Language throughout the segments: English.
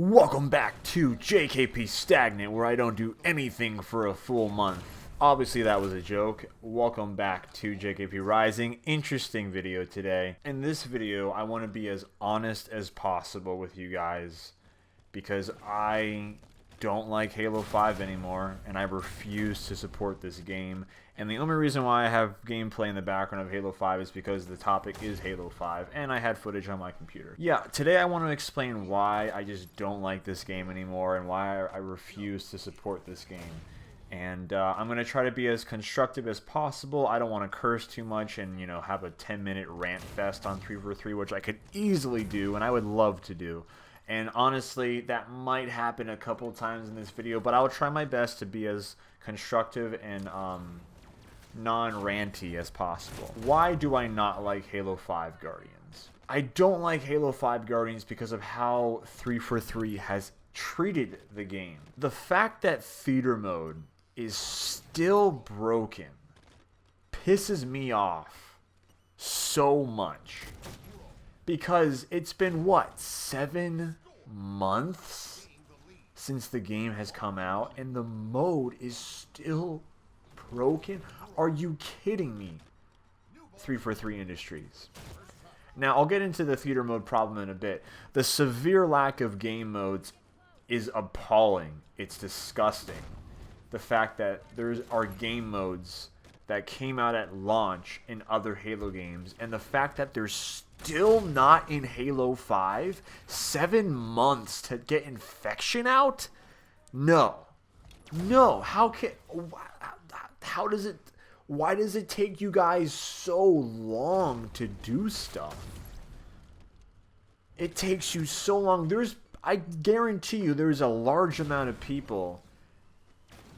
Welcome back to JKP Stagnant, where I don't do anything for a full month. Obviously that was a joke. Welcome back to JKP Rising. Interesting video today. In this video, I want to be as honest as possible with you guys because I don't like Halo 5 anymore and I refuse to support this game. And the only reason why I have gameplay in the background of Halo 5 is because the topic is Halo 5 and I had footage on my computer. Yeah, today I want to explain why I just don't like this game anymore and why I refuse to support this game. And I'm going to try to be as constructive as possible. I don't want to curse too much and, you know, have a 10-minute rant fest on 343, which I could easily do and I would love to do. And honestly, that might happen a couple times in this video, but I'll try my best to be as constructive and non-ranty as possible. Why do I not like Halo 5 Guardians? I don't like Halo 5 Guardians because of how 343 has treated the game. The fact that theater mode is still broken pisses me off so much. Because it's been, what, 7 months since the game has come out, and the mode is still broken? Are you kidding me? 343 Industries. Now, I'll get into the theater mode problem in a bit. The severe lack of game modes is appalling. It's disgusting. The fact that there are game modes that came out at launch in other Halo games, and the fact that they're still not in Halo 5, 7 months to get infection out? No. How does it, why does it take you guys so long to do stuff? It takes you so long. I guarantee you there's a large amount of people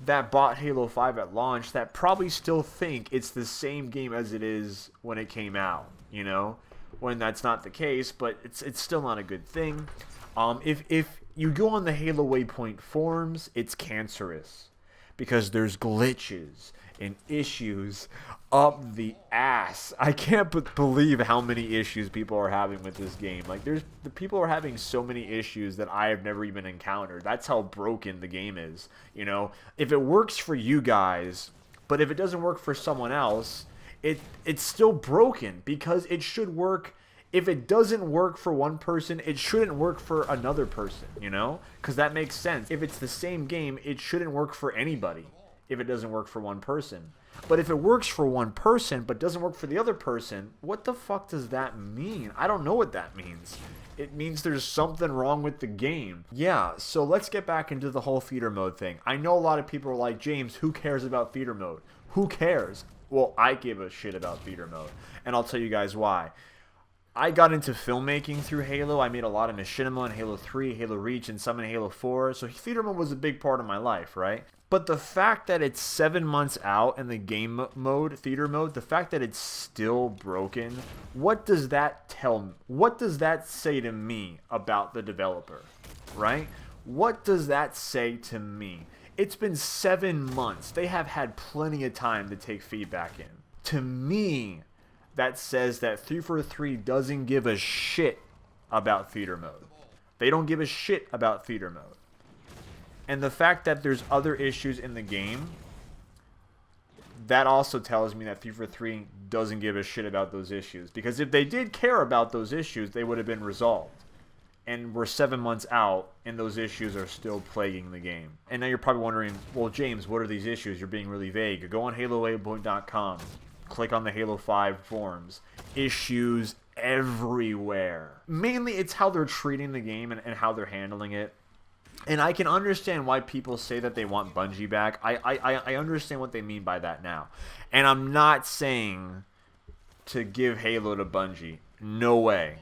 that bought Halo 5 at launch that probably still think it's the same game as it is when it came out, you know? When that's not the case, but it's still not a good thing. If you go on the Halo Waypoint forums, it's cancerous because there's glitches and issues up the ass. I can't believe how many issues people are having with this game. Like, the people are having so many issues that I have never even encountered. That's how broken the game is. You know, if it works for you guys, but if it doesn't work for someone else, it's still broken because it should work. If it doesn't work for one person, it shouldn't work for another person, you know? Because that makes sense. If it's the same game, it shouldn't work for anybody if it doesn't work for one person. But if it works for one person but doesn't work for the other person, what the fuck does that mean? I don't know what that means. It means there's something wrong with the game. Yeah, so let's get back into the whole theater mode thing. I know a lot of people are like, James, who cares about theater mode? Who cares? Well, I give a shit about theater mode, and I'll tell you guys why. I got into filmmaking through Halo. I made a lot of machinima in Halo 3, Halo Reach, and some in Halo 4, so theater mode was a big part of my life, right? But the fact that it's 7 months out in the game mode, theater mode, the fact that it's still broken, what does that tell me? What does that say to me about the developer, right? What does that say to me? It's been 7 months. They have had plenty of time to take feedback in. To me, that says that 343 doesn't give a shit about theater mode. They don't give a shit about theater mode. And the fact that there's other issues in the game, that also tells me that 343 doesn't give a shit about those issues. Because if they did care about those issues, they would have been resolved. And we're 7 months out, and those issues are still plaguing the game. And now you're probably wondering, well, James, what are these issues? You're being really vague. Go on HaloWaypoint.com. Click on the Halo 5 forums. Issues everywhere. Mainly, it's how they're treating the game and how they're handling it. And I can understand why people say that they want Bungie back. I understand what they mean by that now. And I'm not saying to give Halo to Bungie. No way.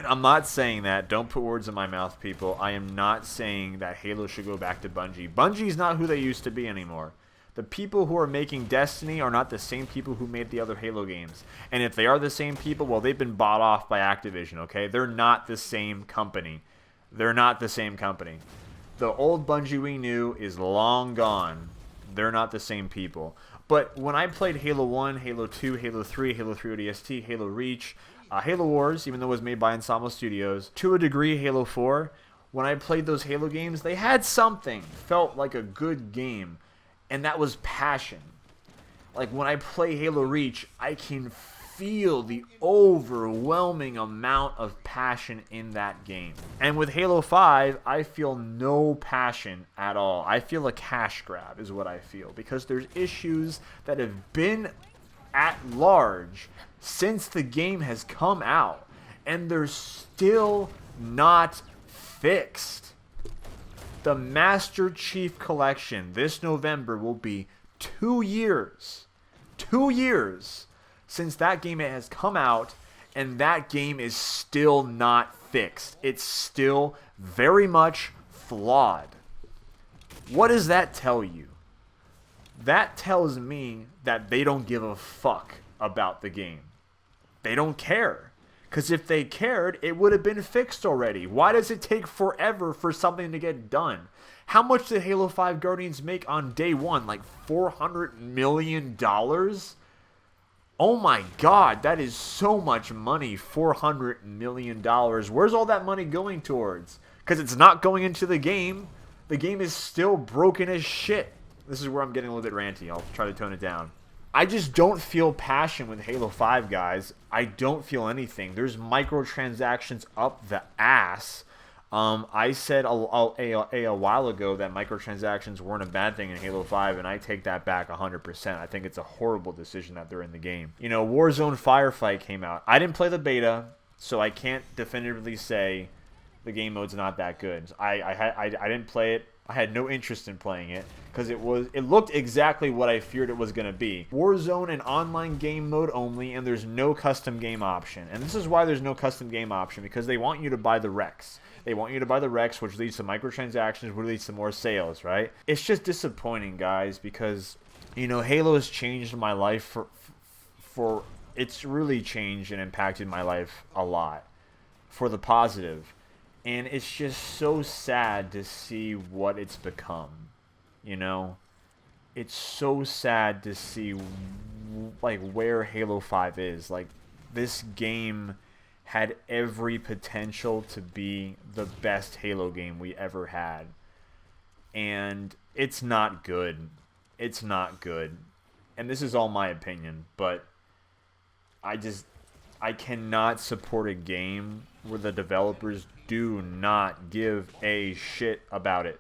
I'm not saying that. Don't put words in my mouth, people. I am not saying that Halo should go back to Bungie. Bungie's not who they used to be anymore. The people who are making Destiny are not the same people who made the other Halo games. And if they are the same people, well, they've been bought off by Activision, okay? They're not the same company. They're not the same company. The old Bungie we knew is long gone. They're not the same people. But when I played Halo 1, Halo 2, Halo 3, Halo 3 ODST, Halo Reach, Halo Wars, even though it was made by Ensemble Studios, to a degree Halo 4, when I played those Halo games, they had something. Felt like a good game. And that was passion. Like when I play Halo Reach, I can feel the overwhelming amount of passion in that game. And with Halo 5, I feel no passion at all. I feel a cash grab is what I feel, because there's issues that have been at large since the game has come out, and they're still not fixed. The Master Chief Collection this November will be 2 years. 2 years since that game has come out, and that game is still not fixed. It's still very much flawed. What does that tell you? That tells me that they don't give a fuck about the game. They don't care. Because if they cared, it would have been fixed already. Why does it take forever for something to get done? How much did Halo 5 Guardians make on day one? Like $400 million? Oh my god, that is so much money. $400 million. Where's all that money going towards? Because it's not going into the game. The game is still broken as shit. This is where I'm getting a little bit ranty. I'll try to tone it down. I just don't feel passion with Halo 5, guys. I don't feel anything. There's microtransactions up the ass. I said a while ago that microtransactions weren't a bad thing in Halo 5, and I take that back 100%. I think it's a horrible decision that they're in the game. You know, Warzone Firefight came out. I didn't play the beta, so I can't definitively say the game mode's not that good. I didn't play it. I had no interest in playing it because it looked exactly what I feared it was going to be. Warzone and online game mode only, and there's no custom game option. And this is why there's no custom game option, because they want you to buy the Rex. They want you to buy the Rex, which leads to microtransactions, which leads to more sales, right? It's just disappointing, guys, because, you know, Halo has changed my life for it's really changed and impacted my life a lot for the positive. And it's just so sad to see what it's become, you know? It's so sad to see, like, where Halo 5 is. Like, this game had every potential to be the best Halo game we ever had. And it's not good. It's not good. And this is all my opinion, but I cannot support a game where the developers do not give a shit about it.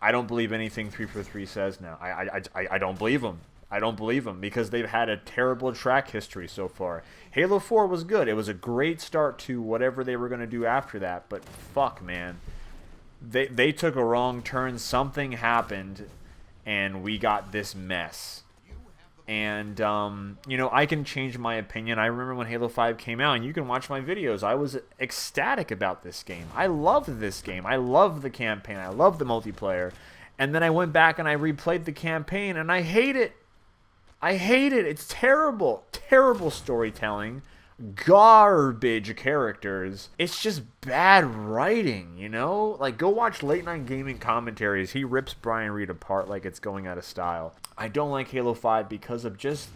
I don't believe anything 343 says now. I don't believe them. I don't believe them because they've had a terrible track history so far. Halo 4 was good. It was a great start to whatever they were going to do after that. But fuck, man. They took a wrong turn. Something happened, and we got this mess. And, you know, I can change my opinion. I remember when Halo 5 came out, and you can watch my videos. I was ecstatic about this game. I loved this game. I loved the campaign. I loved the multiplayer. And then I went back and I replayed the campaign, and I hate it. I hate it. It's terrible. Terrible storytelling. Garbage characters. It's just bad writing, you know? Like, go watch Late Night Gaming commentaries. He rips Brian Reed apart like it's going out of style. I don't like Halo 5 because of just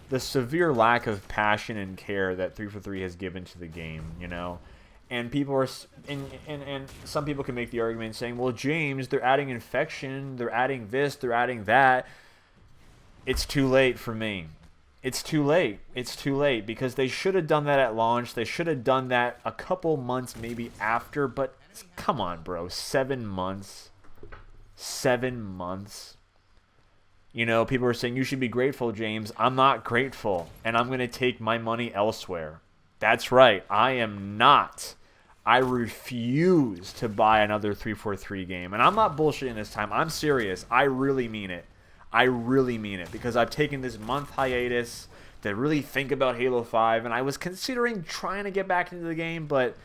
the severe lack of passion and care that 343 has given to the game, you know? And people are, and some people can make the argument saying, well, James, they're adding infection, they're adding this, they're adding that. It's too late for me. It's too late. It's too late because they should have done that at launch. They should have done that a couple months maybe after, but come on, bro. 7 months. 7 months. You know, people are saying you should be grateful, James. I'm not grateful, and I'm going to take my money elsewhere. That's right. I am not. I refuse to buy another 343 game. And I'm not bullshitting this time. I'm serious. I really mean it. I really mean it because I've taken this month hiatus to really think about Halo 5, and I was considering trying to get back into the game, but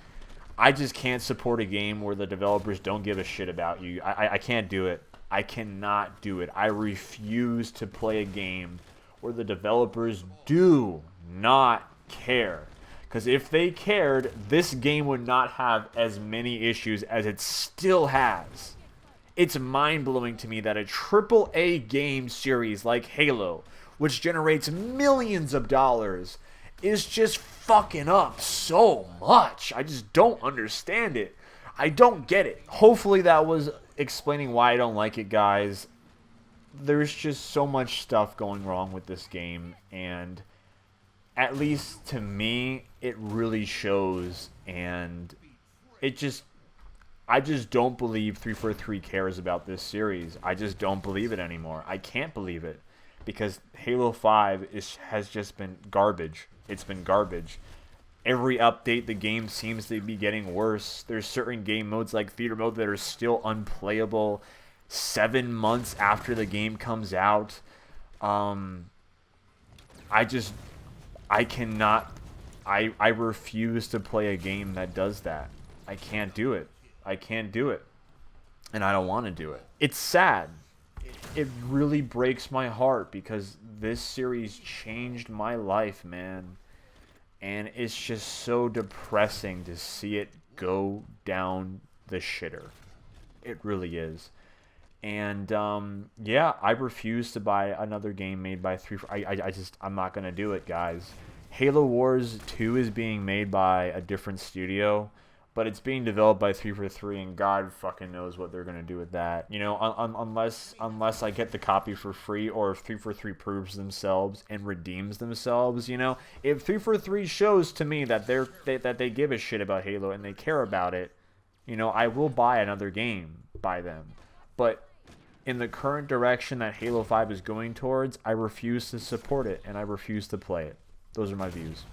I just can't support a game where the developers don't give a shit about you. I can't do it. I cannot do it. I refuse to play a game where the developers do not care. Because if they cared, this game would not have as many issues as it still has. It's mind-blowing to me that a AAA game series like Halo, which generates millions of dollars, is just fucking up so much. I just don't understand it. I don't get it. Hopefully that was explaining why I don't like it, guys. There's just so much stuff going wrong with this game, and at least to me, it really shows, and I just don't believe 343 cares about this series. I just don't believe it anymore. I can't believe it, because Halo 5 has just been garbage. It's been garbage. Every update, the game seems to be getting worse. There's certain game modes like theater mode that are still unplayable 7 months after the game comes out. I cannot, I refuse to play a game that does that. I can't do it. I can't do it. And I don't want to do it. It's sad. It really breaks my heart, because this series changed my life, man. And it's just so depressing to see it go down the shitter. It really is. And yeah, I refuse to buy another game made by I'm not gonna do it, guys. Halo Wars 2 is being made by a different studio, but it's being developed by 343, and God fucking knows what they're gonna do with that. You know, unless I get the copy for free, or if 343 proves themselves and redeems themselves. You know, if 343 shows to me that they give a shit about Halo and they care about it, you know, I will buy another game by them. But in the current direction that Halo 5 is going towards, I refuse to support it, and I refuse to play it. Those are my views.